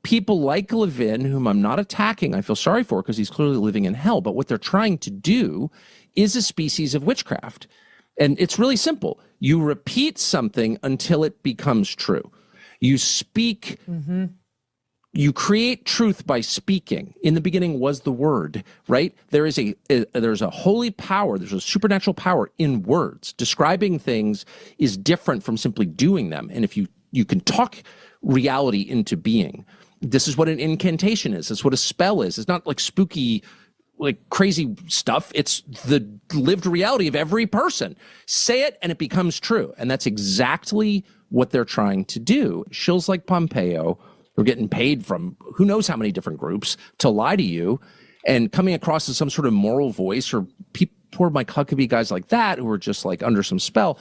people like Levin, whom I'm not attacking, I feel sorry for because he's clearly living in hell, but what they're trying to do is a species of witchcraft. And it's really simple. You repeat something until it becomes true. You speak, you create truth by speaking. In the beginning was the word, right? There's a holy power, there's a supernatural power in words. Describing things is different from simply doing them. And if you can talk reality into being. This is what an incantation is. It's what a spell is. It's not like spooky, like crazy stuff. It's the lived reality of every person. Say it and it becomes true. And that's exactly what they're trying to do. Shills like Pompeo are getting paid from who knows how many different groups to lie to you, and coming across as some sort of moral voice, or poor Mike Huckabee, guys like that who are just like under some spell.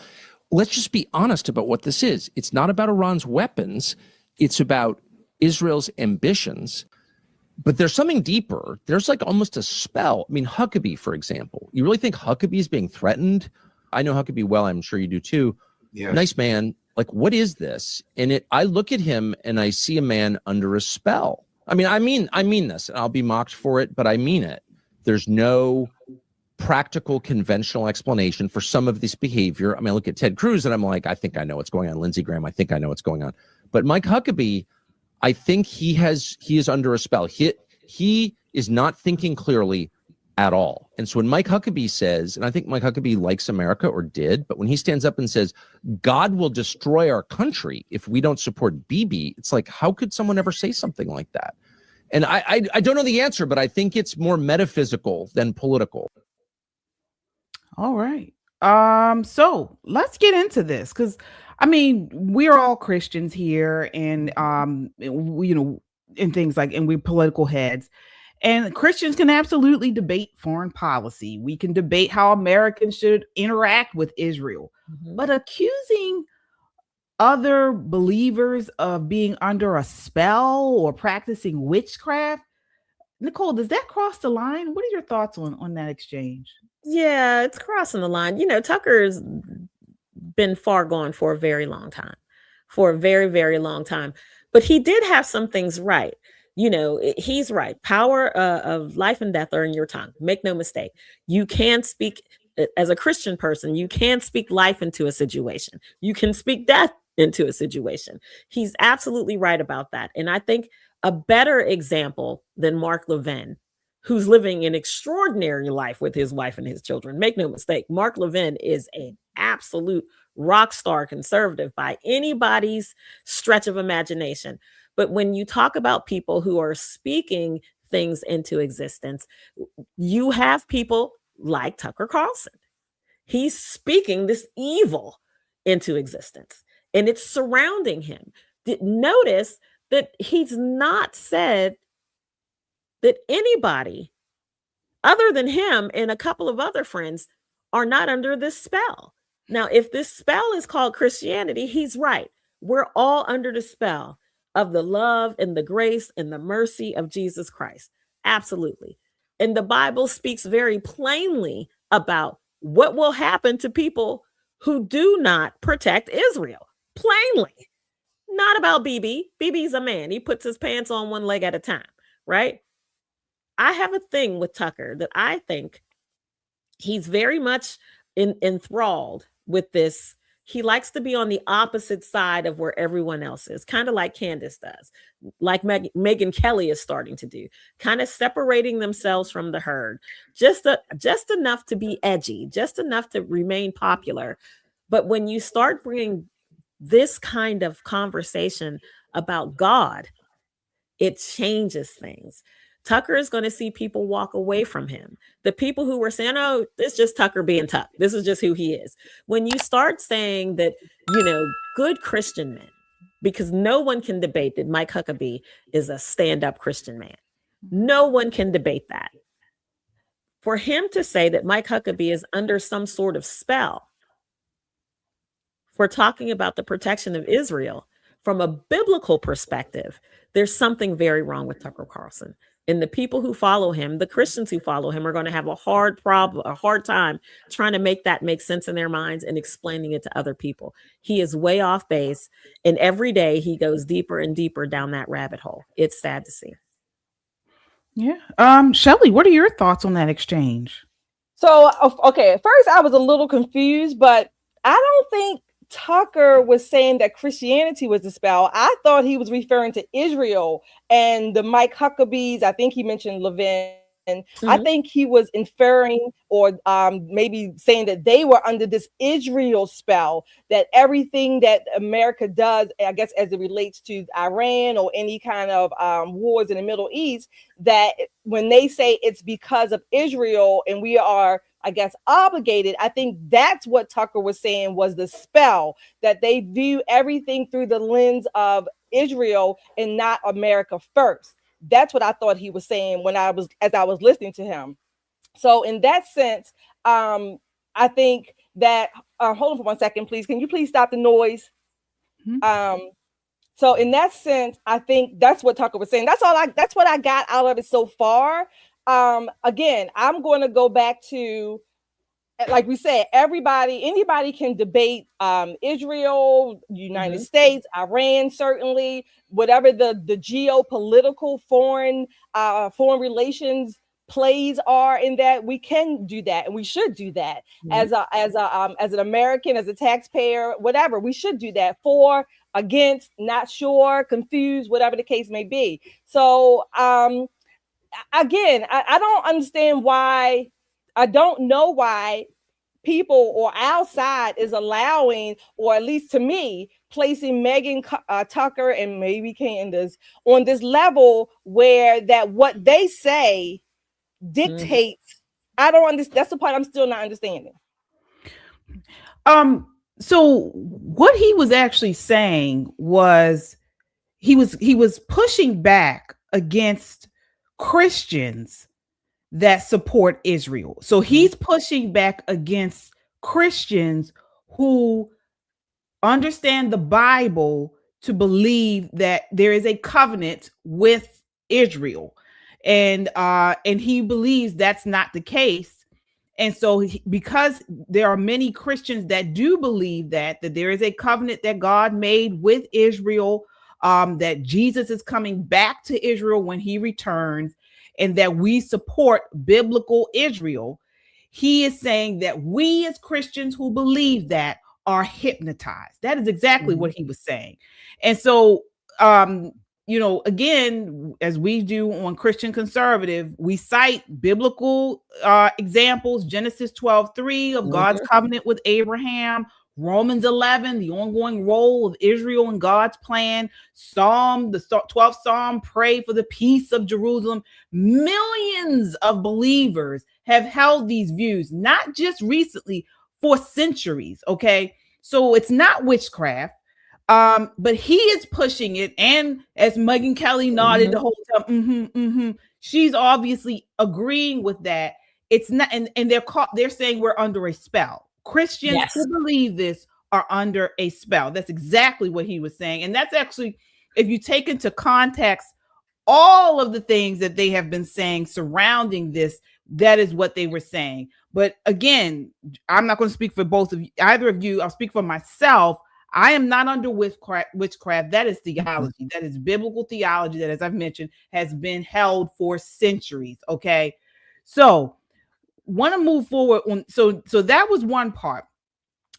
Let's just be honest about what this is. It's not about Iran's weapons. It's about Israel's ambitions. But there's something deeper. There's like almost a spell. I mean, Huckabee, for example. You really think Huckabee is being threatened? I know Huckabee well. I'm sure you do too. Yes. Nice man. Like, what is this? And I look at him and I see a man under a spell. I mean this, and I'll be mocked for it, but I mean it. There's no practical, conventional explanation for some of this behavior. I mean, I look at Ted Cruz and I'm like, I think I know what's going on. Lindsey Graham, I think I know what's going on. But Mike Huckabee, I think he is under a spell. He is not thinking clearly at all. And so when Mike Huckabee says, and I think Mike Huckabee likes America, or did, but when he stands up and says, God will destroy our country if we don't support Bibi, it's like, how could someone ever say something like that? And I don't know the answer, but I think it's more metaphysical than political. All right. So let's get into this, because I mean, we're all Christians here, and and things like, and we're political heads, and Christians can absolutely debate foreign policy. We can debate how Americans should interact with Israel, but accusing other believers of being under a spell or practicing witchcraft, Nicole, does that cross the line? What are your thoughts on that exchange? Yeah, it's crossing the line. Tucker's been far gone for a very long time, for a very, very long time. But he did have some things right. He's right. Power of life and death are in your tongue. Make no mistake. You can speak, as a Christian person, you can speak life into a situation. You can speak death into a situation. He's absolutely right about that. And I think a better example than Mark Levin, who's living an extraordinary life with his wife and his children. Make no mistake, Mark Levin is an absolute rock star conservative by anybody's stretch of imagination. But when you talk about people who are speaking things into existence, you have people like Tucker Carlson. He's speaking this evil into existence, and it's surrounding him. Notice that he's not said that anybody other than him and a couple of other friends are not under this spell. Now, if this spell is called Christianity, he's right. We're all under the spell of the love and the grace and the mercy of Jesus Christ. Absolutely. And the Bible speaks very plainly about what will happen to people who do not protect Israel. Plainly. Not about Bibi. Bibi's a man. He puts his pants on one leg at a time, right? I have a thing with Tucker that I think he's very much enthralled with this. He likes to be on the opposite side of where everyone else is, kind of like Candace does, like Megyn Kelly is starting to do, kind of separating themselves from the herd, just enough to be edgy, just enough to remain popular. But when you start bringing this kind of conversation about God, it changes things. Tucker is going to see people walk away from him. The people who were saying, oh, this is just Tucker being Tuck. This is just who he is. When you start saying that, good Christian men, because no one can debate that Mike Huckabee is a stand-up Christian man. No one can debate that. For him to say that Mike Huckabee is under some sort of spell for talking about the protection of Israel, from a biblical perspective, there's something very wrong with Tucker Carlson. And the people who follow him, the Christians who follow him, are going to have a hard time trying to make that make sense in their minds and explaining it to other people. He is way off base, and every day he goes deeper and deeper down that rabbit hole. It's sad to see. Yeah. Shelly, what are your thoughts on that exchange? So, okay, at first I was a little confused, but I don't think Tucker was saying that Christianity was the spell. I thought he was referring to Israel and the Mike Huckabees. I think he mentioned Levin. I think he was inferring or maybe saying that they were under this Israel spell, that everything that America does, I guess, as it relates to Iran or any kind of wars in the Middle East, that when they say it's because of Israel and we are, I guess, obligated, I think that's what Tucker was saying was the spell, that they view everything through the lens of Israel and not America first. That's what I thought he was saying as I was listening to him. So in that sense, I think that hold on for 1 second, please. Can you please stop the noise? So in that sense, I think that's what Tucker was saying. That's what I got out of it so far. Again, I'm going to go back to, like we said, anybody can debate Israel, United States, Iran, certainly, whatever the geopolitical foreign relations plays are in that. We can do that, and we should do that as an American, as a taxpayer, whatever. We should do that. For, against, not sure, confused, whatever the case may be. So again, I don't understand why. I don't know why people or outside is allowing, or at least to me, placing Megyn Tucker and maybe Candace on this level where that what they say dictates. I don't understand. That's the part I'm still not understanding. So what he was actually saying was he was pushing back against Christians that support Israel. So he's pushing back against Christians who understand the Bible to believe that there is a covenant with Israel. And he believes that's not the case. And so because there are many Christians that do believe that there is a covenant that God made with Israel, that Jesus is coming back to Israel when he returns, and that we support biblical Israel, he is saying that we as Christians who believe that are hypnotized. That is exactly what he was saying. And so, again, as we do on Christian Conservative, we cite biblical examples, Genesis 12:3 of God's covenant with Abraham, Romans 11, the ongoing role of Israel in God's plan, the 12th Psalm, pray for the peace of Jerusalem. Millions of believers have held these views, not just recently, for centuries. Okay, so it's not witchcraft. But he is pushing it, and as Megyn Kelly nodded the whole time, she's obviously agreeing with that. It's not, and they're saying we're under a spell. Christians who believe this are under a spell. That's exactly what he was saying, and that's actually, if you take into context all of the things that they have been saying surrounding this, that is what they were saying. But again, I'm not going to speak for either of you. I'll speak for myself. I am not under witchcraft. That is theology. That is biblical theology that, as I've mentioned, has been held for centuries. Okay. So want to move forward. So that was one part.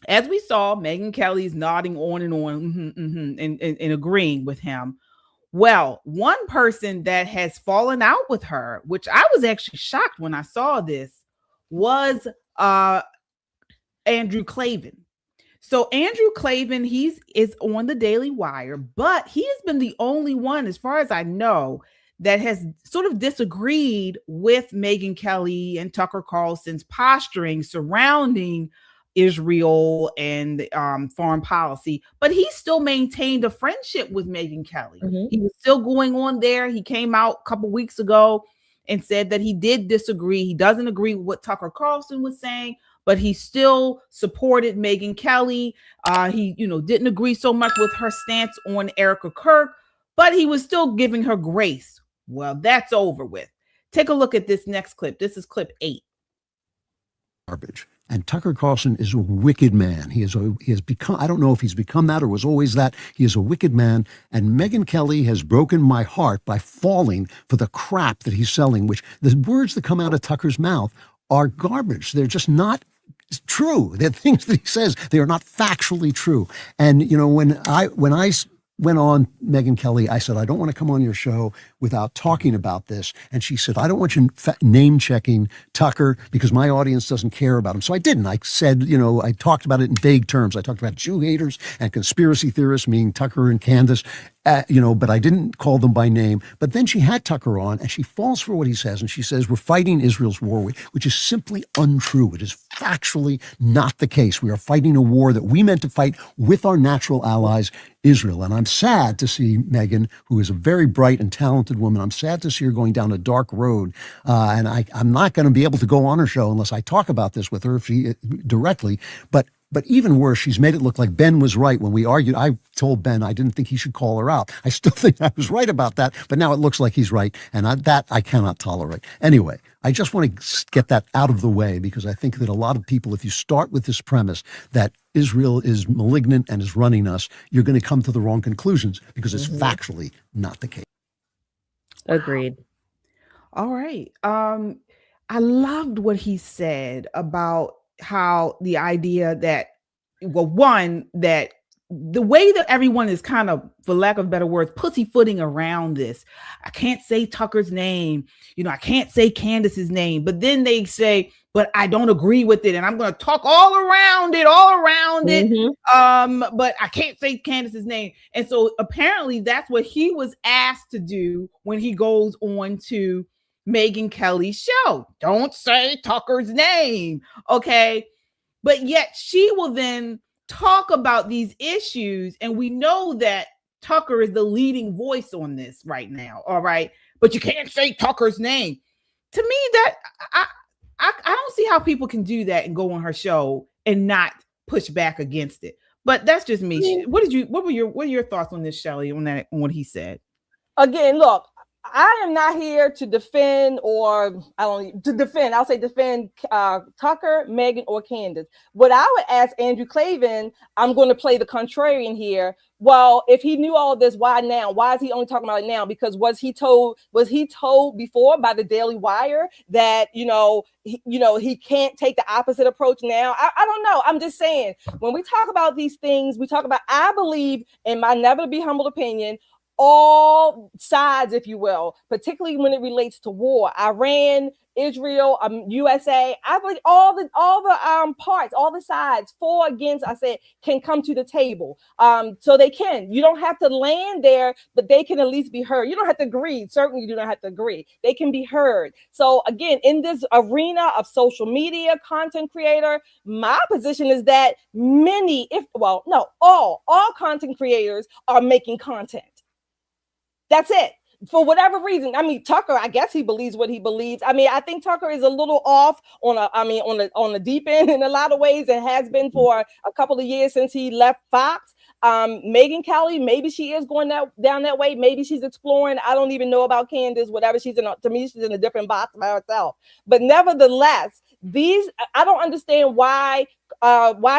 As we saw, Megyn Kelly's nodding on and on and agreeing with him. Well, one person that has fallen out with her, which I was actually shocked when I saw this, was Andrew Claven. So Andrew Claven, is on the Daily Wire, but he has been the only one, as far as I know, that has sort of disagreed with Megyn Kelly and Tucker Carlson's posturing surrounding Israel and foreign policy. But he still maintained a friendship with Megyn Kelly. He was still going on there. He came out a couple weeks ago and said that he did disagree. He doesn't agree with what Tucker Carlson was saying, but he still supported Megyn Kelly. He, didn't agree so much with her stance on Erica Kirk, but he was still giving her grace Well, that's over with. Take a look at this next clip. This is clip 8. Garbage. And Tucker Carlson is a wicked man. He has become, I don't know if he's become that or was always that. He is a wicked man. And Megyn Kelly has broken my heart by falling for the crap that he's selling, which the words that come out of Tucker's mouth are garbage. They're just not true. They're things that he says. They are not factually true. And, you know, when I went on Megyn Kelly, I said, I don't want to come on your show without talking about this. And she said, I don't want you name checking Tucker because my audience doesn't care about him. So I didn't. I said, you know, I talked about it in vague terms. I talked about Jew haters and conspiracy theorists, meaning Tucker and Candace, you know, but I didn't call them by name. But then she had Tucker on and she falls for what he says. And she says, we're fighting Israel's war, which is simply untrue. It is factually not the case. We are fighting a war that we meant to fight with our natural allies, Israel. And I'm sad to see Megyn, who is a very bright and talented woman. I'm sad to see her going down a dark road. And I'm not going to be able to go on her show unless I talk about this with her directly. But even worse, she's made it look like Ben was right when we argued. I told Ben I didn't think he should call her out. I still think I was right about that, but now it looks like he's right, and that I cannot tolerate. Anyway, I just want to get that out of the way because I think that a lot of people, if you start with this premise that Israel is malignant and is running us, you're going to come to the wrong conclusions because it's factually not the case. Agreed. All right. I loved what he said about how the idea that, well, one, that the way that everyone is kind of, for lack of better words, pussyfooting around this. I can't say Tucker's name. You know, I can't say Candace's name. But then they say, but I don't agree with it. And I'm going to talk all around it. But I can't say Candace's name. And so apparently that's what he was asked to do when he goes on to Megyn Kelly's show. Don't say Tucker's name. Okay. But yet she will then talk about these issues. And we know that Tucker is the leading voice on this right now. All right. But you can't say Tucker's name. To me, that I don't see how people can do that and go on her show and not push back against it. But that's just me. What are your thoughts on this, Shelley, on what he said? Again, look, I am not here to defend defend Tucker, Megyn, or Candace. What I would ask Andrew Claven, I'm going to play the contrarian here. Well, if he knew all of this, why now? Why is he only talking about it now? Because was he told before by the Daily Wire that, he can't take the opposite approach now? I don't know. I'm just saying, when we talk about these things, we talk about, I believe, in my never to be humble opinion, all sides, if you will, particularly when it relates to war, Iran, Israel, USA. I believe all the parts, all the sides, for, against, I said, can come to the table. So they can. You don't have to land there, but they can at least be heard. You don't have to agree. Certainly, you don't have to agree. They can be heard. So again, in this arena of social media, content creator, my position is that all content creators are making content. That's it. For whatever reason. I mean, Tucker, I guess he believes what he believes. I mean, I think Tucker is a little off on the deep end in a lot of ways, and has been for a couple of years since he left Fox. Megyn Kelly, maybe she is going down that way. Maybe she's exploring. I don't even know about Candace, whatever she's in. To me, she's in a different box by herself. But nevertheless, I don't understand why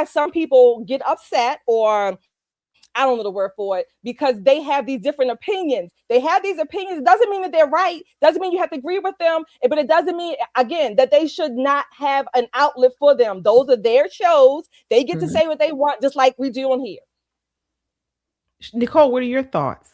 some people get upset, or I don't know the word for it, because they have these different opinions. They have these opinions. It doesn't mean that they're right. Doesn't mean you have to agree with them. But it doesn't mean, again, that they should not have an outlet for them. Those are their shows. They get to say what they want, just like we do on here. Nicole, what are your thoughts?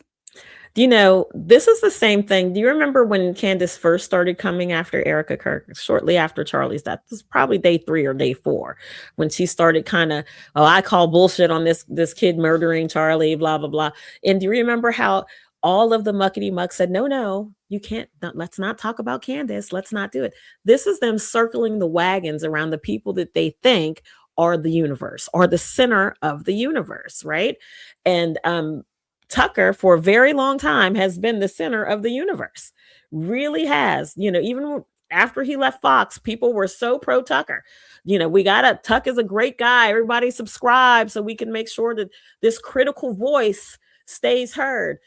This is the same thing. Do you remember when Candace first started coming after Erica Kirk, shortly after Charlie's death? It was probably day 3 or day 4 when she started kind of, I call bullshit on this kid murdering Charlie, blah, blah, blah. And do you remember how all of the muckety muck said, no, you can't, let's not talk about Candace. Let's not do it. This is them circling the wagons around the people that they think are the universe, or the center of the universe, right? And Tucker, for a very long time, has been the center of the universe. Really has. Even after he left Fox, people were so pro Tucker. Tuck is a great guy. Everybody subscribe so we can make sure that this critical voice stays heard.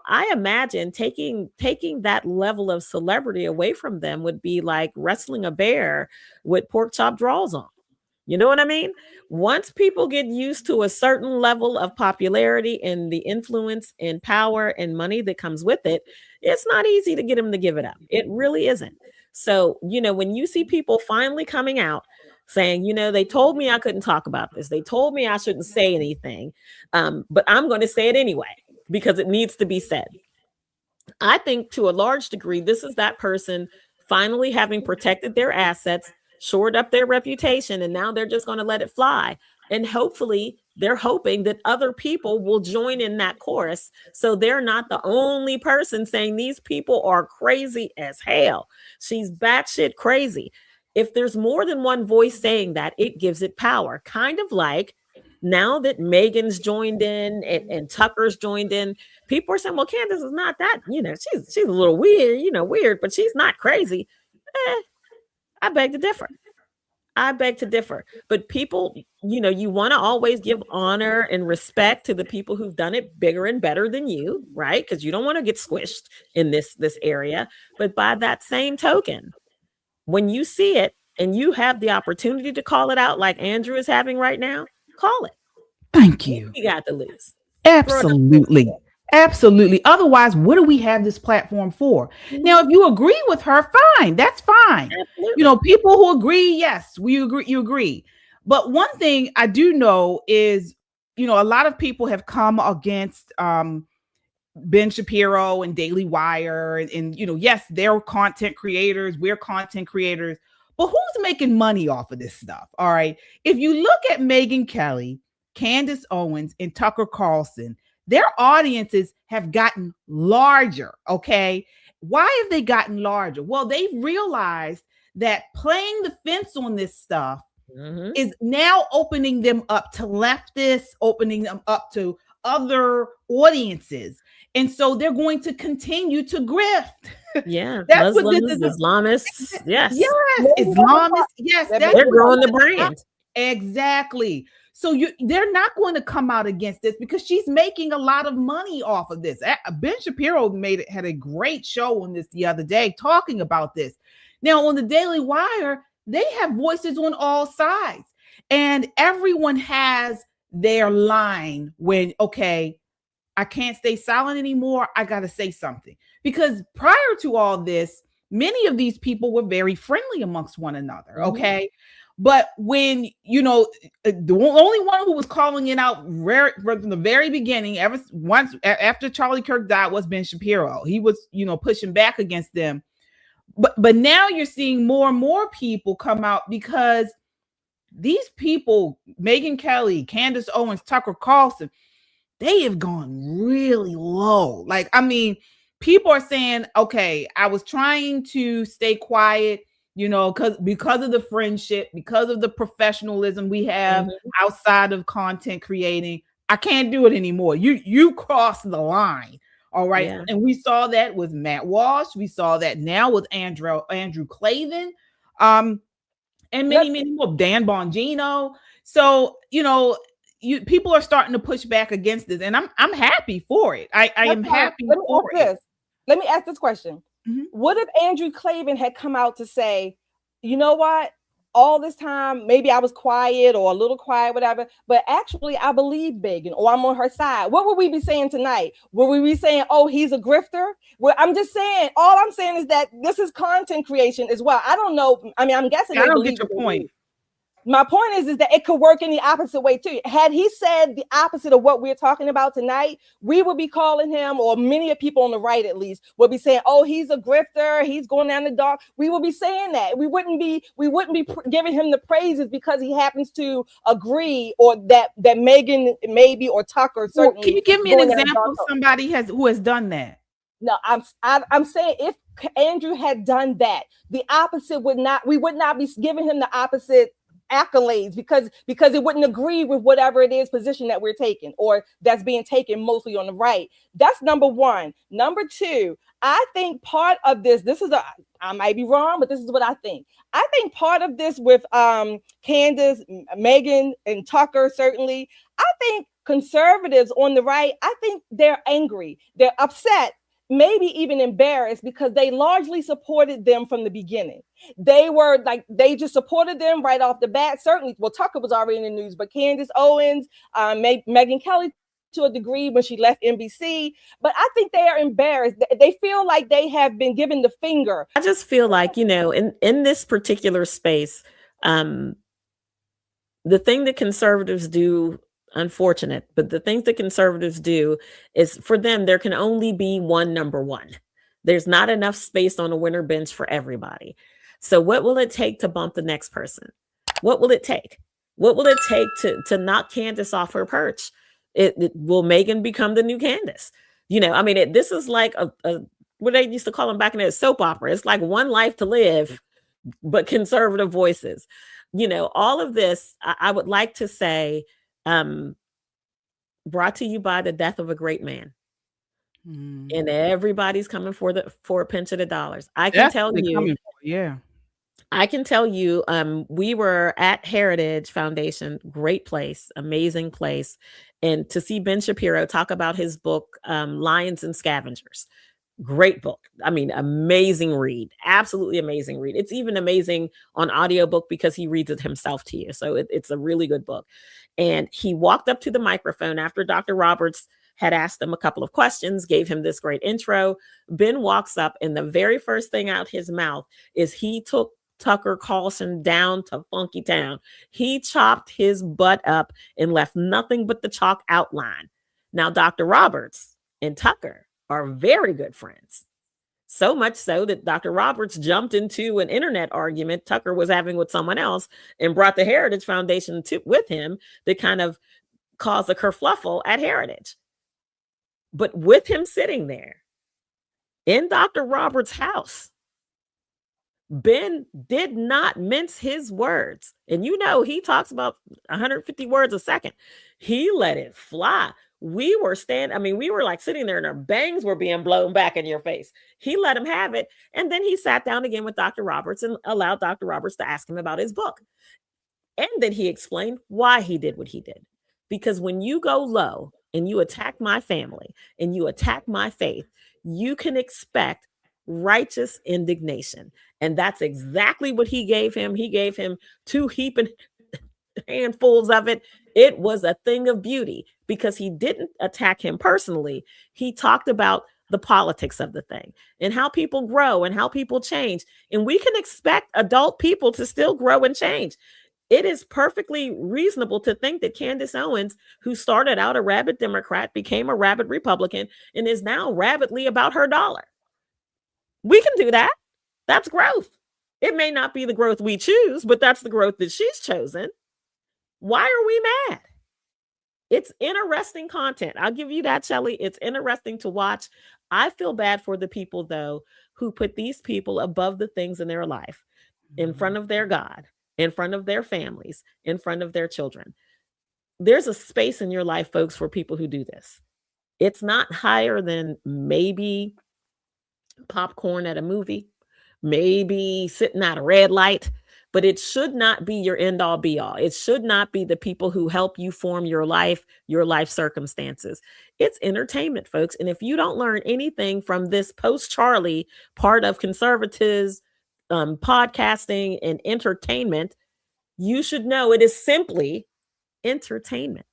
I imagine taking that level of celebrity away from them would be like wrestling a bear with pork chop draws on. You know what I mean? Once people get used to a certain level of popularity and the influence and power and money that comes with it, it's not easy to get them to give it up. It really isn't. So, when you see people finally coming out saying, they told me I couldn't talk about this, they told me I shouldn't say anything, but I'm going to say it anyway because it needs to be said. I think to a large degree, this is that person finally having protected their assets, shored up their reputation, and now they're just going to let it fly. And hopefully they're hoping that other people will join in that chorus. So they're not the only person saying these people are crazy as hell. She's batshit crazy. If there's more than one voice saying that, it gives it power. Kind of like now that Megyn's joined in and Tucker's joined in, people are saying, well, Candace is not that, she's a little weird, but she's not crazy. I beg to differ. But people, you want to always give honor and respect to the people who've done it bigger and better than you, right? Because you don't want to get squished in this area. But by that same token, when you see it and you have the opportunity to call it out like Andrew is having right now, call it. Thank you. You got to lose. Absolutely. Absolutely. Otherwise, what do we have this platform for? Now, if you agree with her, fine. That's fine. Absolutely. People who agree, yes, we agree. You agree. But one thing I do know is, a lot of people have come against Ben Shapiro and Daily Wire. And yes, they're content creators. We're content creators. But who's making money off of this stuff? All right. If you look at Megyn Kelly, Candace Owens, and Tucker Carlson, their audiences have gotten larger, okay? Why have they gotten larger? Well, they've realized that playing the fence on this stuff is now opening them up to leftists, opening them up to other audiences. And so they're going to continue to grift. Yeah, That's Muslims, what this is. Islamists, yes. Yes, Islamists, yes. They're growing the brand. Exactly. So they're not going to come out against this because she's making a lot of money off of this. Ben Shapiro had a great show on this the other day talking about this. Now on the Daily Wire, they have voices on all sides, and everyone has their line when, okay, I can't stay silent anymore. I got to say something. Because prior to all this, many of these people were very friendly amongst one another. Okay. But when, the only one who was calling it out from the very beginning, after Charlie Kirk died, was Ben Shapiro. He was, pushing back against them. But now you're seeing more and more people come out because these people, Megyn Kelly, Candace Owens, Tucker Carlson, they have gone really low. People are saying, okay, I was trying to stay quiet, because of the friendship, because of the professionalism we have outside of content creating. I can't do it anymore. You crossed the line. All right. Yeah. And we saw that with Matt Walsh. We saw that now with Andrew Claven, and many more, Dan Bongino. So, people are starting to push back against this, and I'm happy for it. I am happy for it. Let me ask this question. What if Andrew Claven had come out to say, you know what? All this time, maybe I was quiet or a little quiet, whatever, but actually I believe Megyn or I'm on her side. What would we be saying tonight? Would we be saying, oh, he's a grifter? Well, I'm just saying, all I'm saying is that this is content creation as well. I don't know. I'm guessing. I don't get your point. My point is that it could work in the opposite way too. Had he said the opposite of what we're talking about tonight, we would be calling him, or many of people on the right at least, would be saying, "Oh, he's a grifter. He's going down the dark." We would be saying that. We wouldn't be giving him the praises because he happens to agree, or that Megyn maybe, or Tucker certainly. Well, can you give me an example of somebody who has done that? No, I'm saying if Andrew had done that, the opposite we would not be giving him the opposite accolades because it wouldn't agree with whatever it is position that we're taking, or that's being taken mostly on the right. That's number one. Number two, I think part of this is I might be wrong, but this is what I think. I think part of this with Candace, Megyn, and Tucker, certainly, I think conservatives on the right, I think they're angry, they're upset, maybe even embarrassed, because they largely supported them from the beginning. They just supported them right off the bat. Certainly, well, Tucker was already in the news, but Candace Owens, Megyn Kelly to a degree when she left NBC. But I think they are embarrassed. They feel like they have been given the finger. I just feel like, in this particular space, the thing that conservatives do, unfortunate, but the things that conservatives do is, for them, there can only be one number one. There's not enough space on a winter bench for everybody. So what will it take to bump the next person? What will it take? What will it take to knock Candace off her perch? Will Megyn become the new Candace? This is like a what they used to call them back in the soap opera. It's like One Life to Live, but conservative voices. All of this, I would like to say, brought to you by the death of a great man. And everybody's coming for a pinch of the dollars. I can tell you, we were at Heritage Foundation, great place, amazing place. And to see Ben Shapiro talk about his book, Lions and Scavengers, great book. Amazing read, absolutely amazing read. It's even amazing on audiobook because he reads it himself to you. So it's a really good book. And he walked up to the microphone after Dr. Roberts had asked him a couple of questions, gave him this great intro. Ben walks up, and the very first thing out his mouth is he took Tucker Carlson down to Funky Town. He chopped his butt up and left nothing but the chalk outline. Now, Dr. Roberts and Tucker are very good friends. So much so that Dr. Roberts jumped into an internet argument Tucker was having with someone else and brought the Heritage Foundation with him that kind of caused a kerfluffle at Heritage. But with him sitting there in Dr. Roberts' house, Ben did not mince his words. And he talks about 150 words a second. He let it fly. We were like sitting there and our bangs were being blown back in your face. He let him have it. And then he sat down again with Dr. Roberts and allowed Dr. Roberts to ask him about his book. And then he explained why he did what he did. Because when you go low and you attack my family and you attack my faith, you can expect righteous indignation. And that's exactly what he gave him. He gave him 2 heaping handfuls of it. It was a thing of beauty because he didn't attack him personally. He talked about the politics of the thing and how people grow and how people change. And we can expect adult people to still grow and change. It is perfectly reasonable to think that Candace Owens, who started out a rabid Democrat, became a rabid Republican, and is now rabidly about her dollar. We can do that. That's growth. It may not be the growth we choose, but that's the growth that she's chosen. Why are we mad? It's interesting content. I'll give you that, Shelley. It's interesting to watch. I feel bad for the people, though, who put these people above the things in their life, in front of their God, in front of their families, in front of their children. There's a space in your life, folks, for people who do this. It's not higher than maybe popcorn at a movie, maybe sitting at a red light, but it should not be your end all be all. It should not be the people who help you form your life circumstances. It's entertainment, folks. And if you don't learn anything from this post-Charlie part of conservatives, podcasting and entertainment, you should know it is simply entertainment.